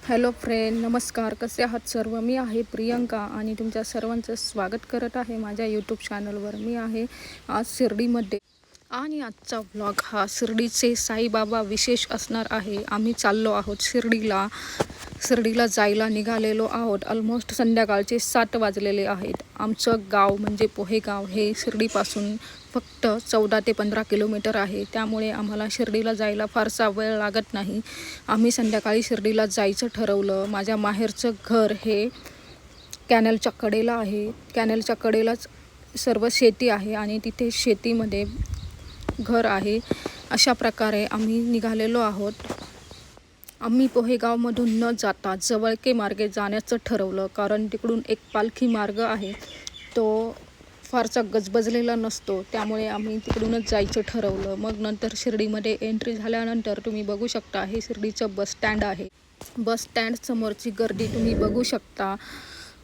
Hello friend, नमस्कार. कसे आहात सर्व? मी आहे प्रियंका आणि तुमच्या सर्वांचं स्वागत करत आहे माझ्या यूट्यूब चॅनलवर. मी आहे आज शिर्डीमध्ये आणि आजचा व्लॉग हा शिर्डीचे साईबाबा विशेष असणार आहे. आम्ही चाललो आहोत शिर्डीला जायला निघालेलो आहोत. ऑलमोस्ट संध्याकाळचे 7 वाजलेले आहेत. आमचं गाव म्हणजे पोहेगाव हे शिर्डीपासून फक्त 14 ते 15 किलोमीटर आहे. त्यामुळे आम्हाला शिर्डीला जायला फारसा वेळ लागत नाही. आम्ही संध्याकाळी शिर्डीला जायचं ठरवलं. माझ्या माहेरचं घर हे कॅनलच्या कडेला आहे. कॅनलच्या कडेलाच सर्व शेती आहे आणि तिथे शेतीमध्ये घर आहे. अशा प्रकारे आम्ही निघालेलो आहोत. आम्ही पोहेगावमधून न जाता जवळके मार्गे जाण्याचं ठरवलं, कारण तिकडून एक पालखी मार्ग आहे. तो फारसा गजबजलेला नसतो, त्यामुळे आम्ही तिकडूनच जायचं ठरवलं. मग नंतर शिर्डीमध्ये एंट्री झाल्यानंतर तुम्ही बघू शकता हे शिर्डीचं बस स्टँड आहे. बस स्टँड समोरची गर्दी तुम्ही बघू शकता.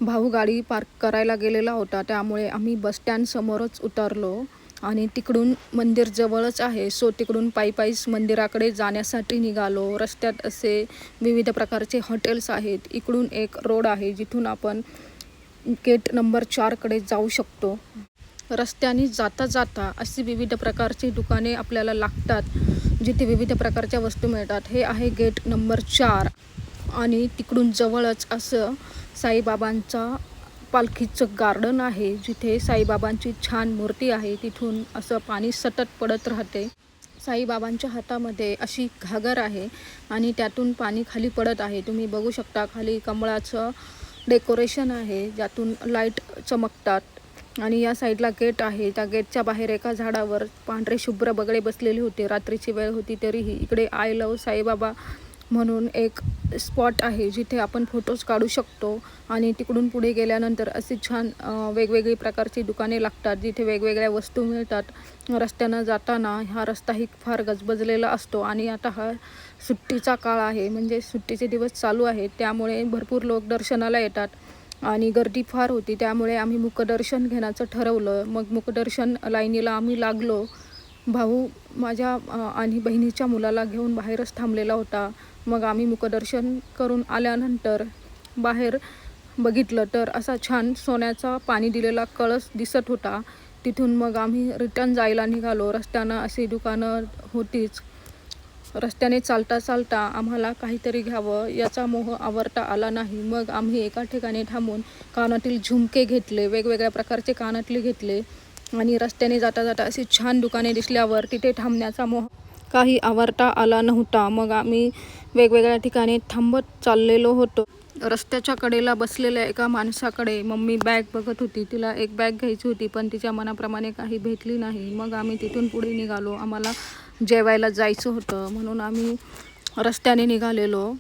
भाऊ गाडी पार्क करायला गेलेला होता, त्यामुळे आम्ही बस स्टँड समोरच उतरलो आणि तिकडून मंदिर जवळच आहे. सो तिकडून पायीच मंदिराकडे जाण्यासाठी निघालो. रस्त्यात असे विविध प्रकारचे हॉटेल्स आहेत. इकडून एक रोड आहे जिथून आपण गेट नंबर 4कडे जाऊ शकतो. रस्त्याने जाता जाता अशी विविध प्रकारची दुकाने आपल्याला लागतात, जिथे विविध प्रकारच्या वस्तू मिळतात. हे आहे गेट नंबर 4 आणि तिकडून जवळच असं साईबाबांचा पालखीचं गार्डन आहे, जिथे साईबाबांची छान मूर्ती आहे. तिथून असं पाणी सतत पडत राहते. साईबाबांच्या हातामध्ये अशी घागर आहे आणि त्यातून पाणी खाली पडत आहे. तुम्ही बघू शकता खाली कमळाचं डेकोरेशन आहे, ज्यातून लाईट चमकतात. आणि या साईडला गेट आहे. त्या गेटच्या बाहेर एका झाडावर पांढरे शुभ्र बगळे बसलेले होते. रात्रीची वेळ होती तरीही. इकडे आय लव्ह साईबाबा म्हणून एक स्पॉट आहे, जिथे आपण फोटोज काढू शकतो. आणि तिकडून पुढे गेल्यानंतर अशी छान वेगवेगळी प्रकारची दुकाने लागतात, जिथे वेगवेगळ्या वस्तू मिळतात. रस्त्यानं जाताना हा रस्ताही फार गजबजलेला असतो आणि आता हा सुट्टीचा काळ आहे, म्हणजे सुट्टीचे दिवस चालू आहेत, त्यामुळे भरपूर लोक दर्शनाला येतात आणि गर्दी फार होती. त्यामुळे आम्ही मुखदर्शन घेण्याचं ठरवलं. मग मुखदर्शन लाईनीला आम्ही लागलो. भाऊ माझ्या आणि बहिणीच्या मुलाला घेऊन बाहेरच थांबलेला होता. मग आम्ही मुखदर्शन करून आल्यानंतर बाहेर बघितलं तर असा छान सोन्याचा पाणी दिलेला कळस दिसत होता. तिथून मग आम्ही रिटर्न जायला निघालो. रस्त्यानं अशी दुकानं होतीच. रस्त्याने चालता चालता आम्हाला काहीतरी घ्यावं याचा मोह आवरता आला नाही. मग आम्ही एका ठिकाणी थांबून कानातील झुमके घेतले, वेगवेगळ्या प्रकारचे कानातले घेतले आणि रस्त्याने जाता जाता अशी छान दुकाने दिसल्यावर तिथे थांबण्याचा मोह काही आवरता आला नव्हता. मग आम्ही वेगवेगळ्या ठिकाणी थांबत चाललेलो होतो. रस्त्याच्या कडेला बसलेल्या एका माणसाकडे मम्मी बॅग बघत होती. तिला एक बॅग घ्यायची होती, पण तिच्या मनाप्रमाणे काही भेटली नाही. मग आम्ही तिथून पुढे निघालो. आम्हाला जेवायला जायचं होतं म्हणून आम्ही रस्त्याने निघालेलो.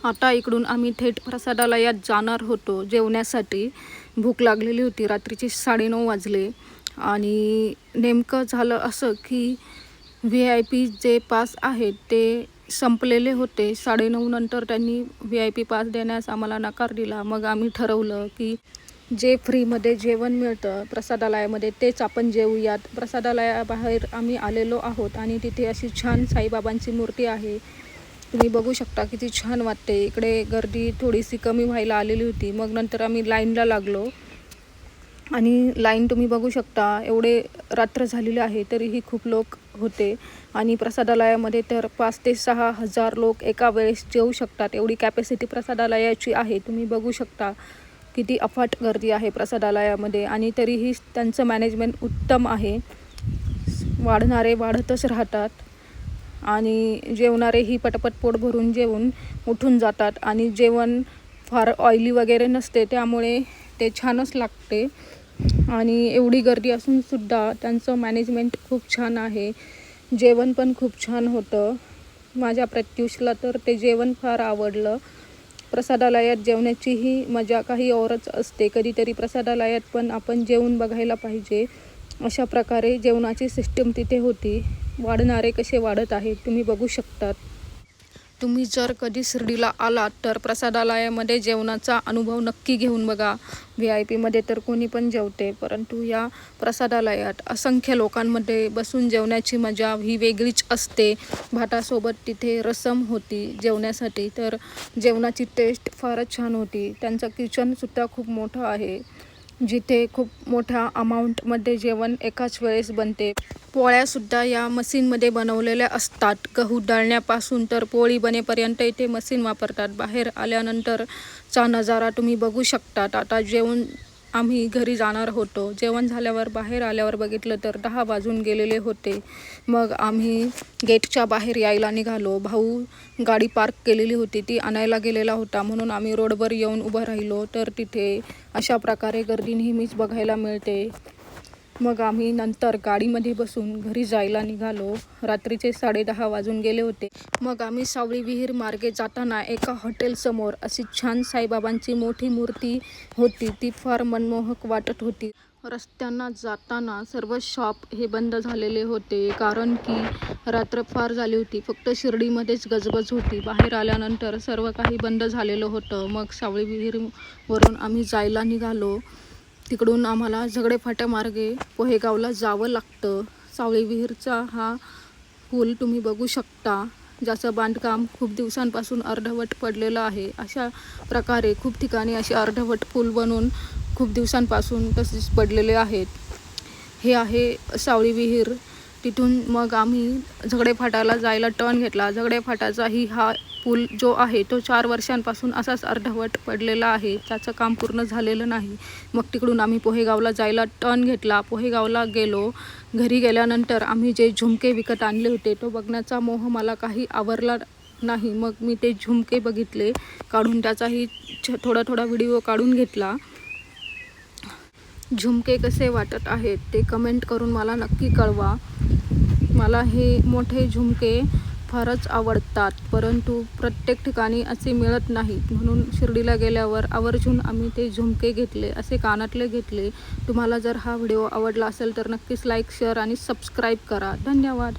आता इकडून आम्ही थेट प्रसादालयात जाणार होतो जेवण्यासाठी. भूक लागलेली होती. रात्रीचे 9:30 वाजले आणि नेमकं झालं असं की VIP जे पास आहेत ते संपलेले होते. 9:30 नंतर त्यांनी VIP पास देण्यास आम्हाला नकार दिला. मग आम्ही ठरवलं की जे फ्रीमध्ये जेवण मिळतं प्रसादालयामध्ये तेच आपण जेवूयात. प्रसादालयाबाहेर आम्ही आलेलो आहोत आणि तिथे अशी छान साईबाबांची मूर्ती आहे. तुम्ही बघू शकता किती छान वाटते. इकडे गर्दी थोडीशी कमी व्हायला आलेली होती. मग नंतर आम्ही लाईनला लागलो आणि लाईन तुम्ही बघू शकता. एवढे रात्र झालेले आहे तरीही खूप लोक होते आणि प्रसादालयामध्ये तर 5 ते 6 हजार लोक एका वेळेस जेवू शकतात, एवढी कॅपॅसिटी प्रसादालयाची आहे. तुम्ही बघू शकता किती अफाट गर्दी आहे प्रसादालयामध्ये आणि तरीही त्यांचं मॅनेजमेंट उत्तम आहे. वाढणारे वाढतच राहतात आणि जेवणारेही पटपट पोट भरून जेवून उठून जातात आणि जेवण फार ऑइली वगैरे नसते, त्यामुळे ते छानच लागते. आणि एवढी गर्दी असूनसुद्धा त्यांचं मॅनेजमेंट खूप छान आहे. जेवण पण खूप छान होतं. माझ्या प्रत्युषला तर ते जेवण फार आवडलं. प्रसादालयात जेवण्याचीही मजा काही औरच असते. कधीतरी प्रसादालयात पण आपण जेवून बघायला पाहिजे. अशा प्रकारे जेवणाची सिस्टीम तिथे होती. वाढणारे कसे वाढत आहेत तुम्ही बघू शकतात. तुम्ही जर कधी शिर्डीला आलात तर प्रसादालयामध्ये जेवणाचा अनुभव नक्की घेऊन बघा. VIP मध्ये तर कोणी पण जेवते, परंतु या प्रसादालयात असंख्य लोकांमध्ये बसून जेवण्याची मजा ही वेगळीच असते. भातासोबत तिथे रसम होती जेवण्यासाठी, तर जेवणाची टेस्ट फारच छान होती. त्यांचं किचनसुद्धा खूप मोठं आहे, जिथे खूप मोठ्या अमाऊंटमध्ये जेवण एकाच वेळेस बनते. पोळ्यासुद्धा या मशीनमध्ये बनवलेल्या असतात. गहू दळण्यापासून तर पोळी बनेपर्यंत इथे मशीन वापरतात. बाहेर आल्यानंतरचा नजारा तुम्ही बघू शकतात. आता जेवण आम्ही घरी जाणार होतो. जेवण झाल्यावर बाहेर आल्यावर बघितलं तर 10 वाजून गेलेले होते. मग आम्ही गेटच्या बाहेर यायला निघालो. भाऊ गाडी पार्क केलेली होती, ती आणायला गेलेला होता, म्हणून आम्ही रोडवर येऊन उभं राहिलो. तर तिथे अशा प्रकारे गर्दी नेहमीच बघायला मिळते. मग आम्ही नंतर गाडीमध्ये बसून घरी जायला निघालो. रात्रीचे 10:30 वाजून गेले होते. मग आम्ही सावळी विहीर मार्गे जाताना एका हॉटेलसमोर अशी छान साईबाबांची मोठी मूर्ती होती. ती फार मनमोहक वाटत होती. रस्त्यांना जाताना सर्व शॉप हे बंद झालेले होते, कारण की रात्र फार झाली होती. फक्त शिर्डीमध्येच गजबज होती. बाहेर आल्यानंतर सर्व काही बंद झालेलं होतं. मग सावळी विहीरवरून आम्ही जायला निघालो. तिकडून आम्हाला झगडे फाट्यामार्गे पोहेगावला जावं लागतं. सावळी विहीरचा हा पूल तुम्ही बघू शकता, ज्याचं बांधकाम खूप दिवसांपासून अर्धवट पडलेलं आहे. अशा प्रकारे खूप ठिकाणी असे अर्धवट पूल बनवून खूप दिवसांपासून तसेच पडलेले आहेत. हे आहे सावळी विहीर. तिथून मग आम्ही झगडे फाट्याला जायला टर्न घेतला. झगडे फाट्याचाही हा पूल जो आहे तो 4 वर्षांपासून असाच अर्धवट पडलेला आहे, त्याचं काम पूर्ण झालेलं नाही. मग तिकडून आम्ही पोहेगावला जायला टर्न घेतला. पोहेगावला गेलो. घरी गेल्यानंतर आम्ही जे झुमके विकत आणले होते तो बघण्याचा मोह मला काही आवरला नाही. मग मी ते झुमके बघितले, काढून त्याचाही थोडा व्हिडिओ काढून घेतला. झुमके कसे वाटत आहेत ते कमेंट करून मला नक्की कळवा. मला हे मोठे झुमके फारच आवडतात, परंतु प्रत्येक ठिकाणी असे मिळत नाहीत, म्हणून शिर्डीला गेल्यावर आवर्जून आम्ही ते झुमके घेतले, असे कानातले घेतले. तुम्हाला जर हा व्हिडिओ आवडला असेल तर नक्कीच लाईक, शेअर आणि सबस्क्राईब करा. धन्यवाद.